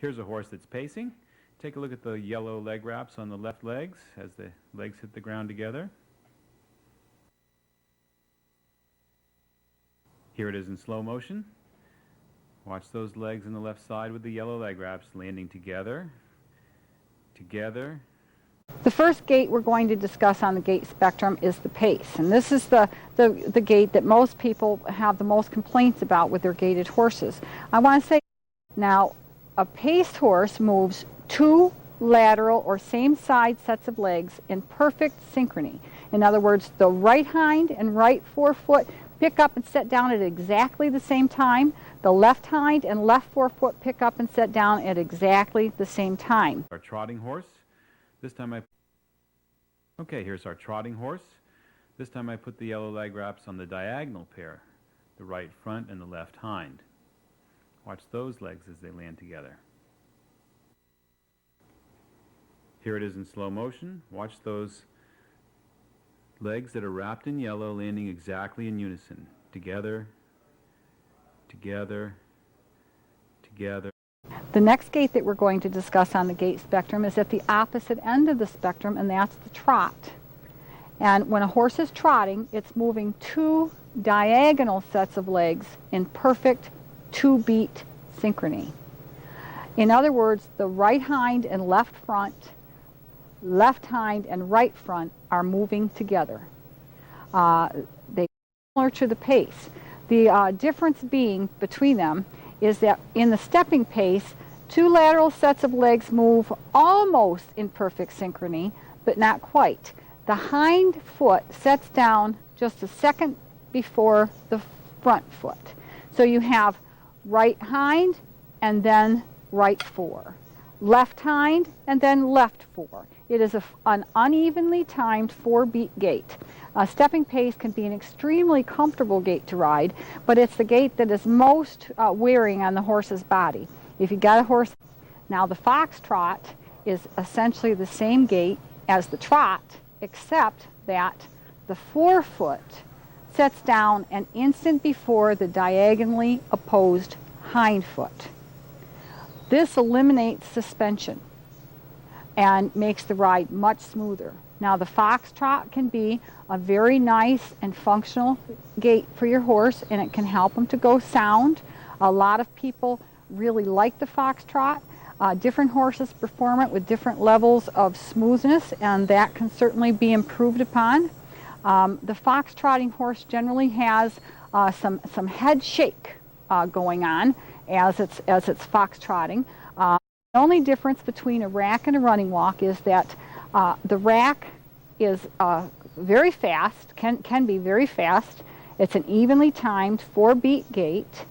Here's a horse that's pacing. Take a look at the yellow leg wraps on the left legs as the legs hit the ground together. Here it is in slow motion. Watch those legs on the left side with the yellow leg wraps landing together, together. The first gait we're going to discuss on the gait spectrum is the pace. And this is the gait that most people have the most complaints about with their gaited horses. I want to say now, a paced horse moves two lateral or same side sets of legs in perfect synchrony. In other words, the right hind and right forefoot pick up and set down at exactly the same time. The left hind and left forefoot pick up and set down at exactly the same time. Our trotting horse. This time here's our trotting horse. This time I put the yellow leg wraps on the diagonal pair, the right front and the left hind. Watch those legs as they land together. Here it is in slow motion. Watch those legs that are wrapped in yellow landing exactly in unison. Together, together, together. The next gait that we're going to discuss on the gait spectrum is at the opposite end of the spectrum, and that's the trot. And when a horse is trotting, it's moving two diagonal sets of legs in perfect two-beat synchrony. In other words, the right hind and left front, left hind and right front are moving together. They are similar to the pace. The difference being between them is that in the stepping pace, two lateral sets of legs move almost in perfect synchrony, but not quite. The hind foot sets down just a second before the front foot. So you have right hind and then right fore, left hind and then left fore. It is an unevenly timed four-beat gait. Stepping pace can be an extremely comfortable gait to ride, but it's the gait that is most wearing on the horse's body. If you got a horse, now the foxtrot is essentially the same gait as the trot, except that the forefoot sets down an instant before the diagonally opposed hind foot. This eliminates suspension and makes the ride much smoother. Now the foxtrot can be a very nice and functional gait for your horse, and it can help him to go sound. A lot of people really like the foxtrot. Different horses perform it with different levels of smoothness, and that can certainly be improved upon. The foxtrotting horse generally has some head shake going on as it's foxtrotting. The only difference between a rack and a running walk is that the rack is very fast, can be very fast. It's an evenly timed four-beat gait,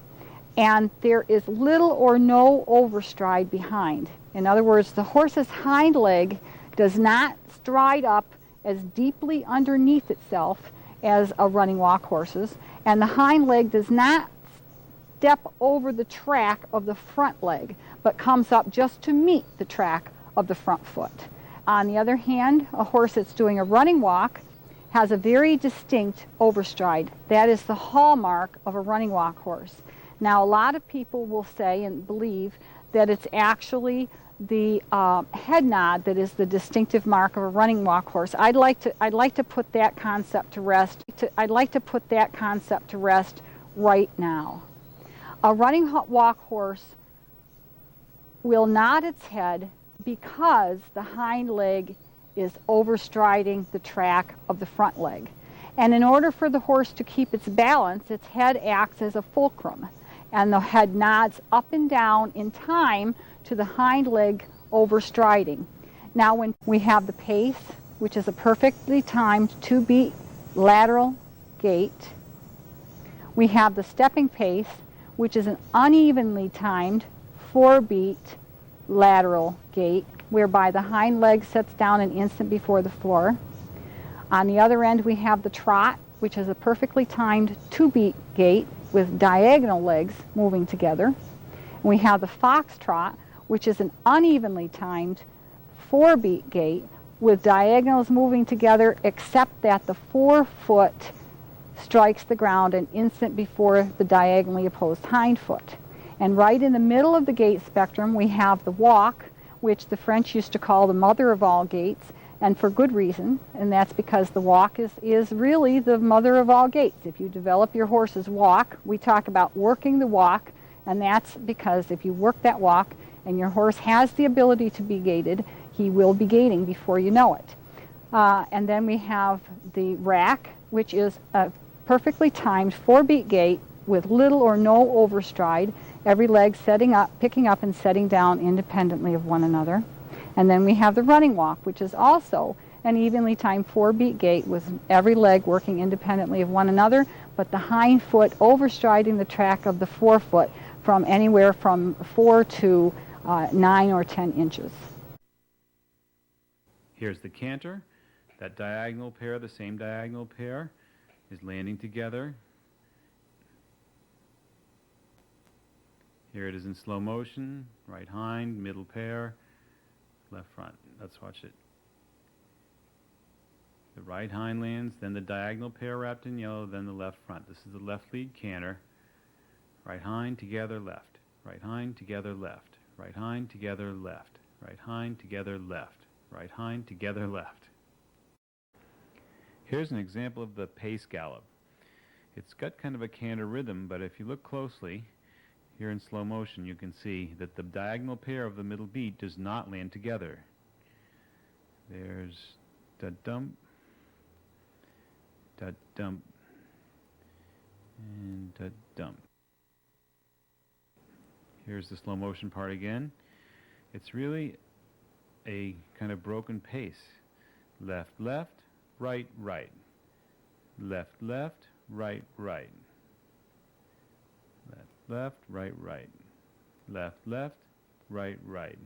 and there is little or no overstride behind. In other words, the horse's hind leg does not stride up as deeply underneath itself as a running walk horse's, and the hind leg does not step over the track of the front leg, but comes up just to meet the track of the front foot. On the other hand, a horse that's doing a running walk has a very distinct overstride. That is the hallmark of a running walk horse. Now, a lot of people will say and believe that it's actually the head nod that is the distinctive mark of a running walk horse. I'd like to put that concept to rest. I'd like to put that concept to rest right now. A running walk horse will nod its head because the hind leg is overstriding the track of the front leg. And in order for the horse to keep its balance, its head acts as a fulcrum, and the head nods up and down in time to the hind leg overstriding. Now when we have the pace, which is a perfectly timed two-beat lateral gait, we have the stepping pace, which is an unevenly timed four-beat lateral gait, whereby the hind leg sets down an instant before the floor. On the other end, we have the trot, which is a perfectly timed two-beat gait with diagonal legs moving together. And we have the foxtrot, which is an unevenly timed four-beat gait with diagonals moving together, except that the forefoot strikes the ground an instant before the diagonally opposed hind foot. And right in the middle of the gait spectrum, we have the walk, which the French used to call the mother of all gaits, and for good reason, and that's because the walk is really the mother of all gaits. If you develop your horse's walk, we talk about working the walk, and that's because if you work that walk and your horse has the ability to be gaited, he will be gaiting before you know it. And then we have the rack, which is a perfectly timed 4-beat gait with little or no overstride, every leg setting up, picking up and setting down independently of one another. And then we have the running walk, which is also an evenly timed 4-beat gait with every leg working independently of one another, but the hind foot overstriding the track of the forefoot from anywhere from 4 to 9 or 10 inches. Here's the canter. That diagonal pair, the same diagonal pair, is landing together. Here it is in slow motion. Right hind, middle pair, left front. Let's watch it. The right hind lands, then the diagonal pair wrapped in yellow, then the left front. This is the left lead canter. Right hind together, left. Right hind together, left. Right hind together, left. Right hind together, left. Right hind together, left. Here's an example of the pace gallop. It's got kind of a canter rhythm, but if you look closely, here in slow motion, you can see that the diagonal pair of the middle beat does not land together. There's da-dump, da-dump, and da-dump. Here's the slow motion part again. It's really a kind of broken pace. Left, left, right, right. Left, left, right, right. Left, left, right, right. Left, left, right, right.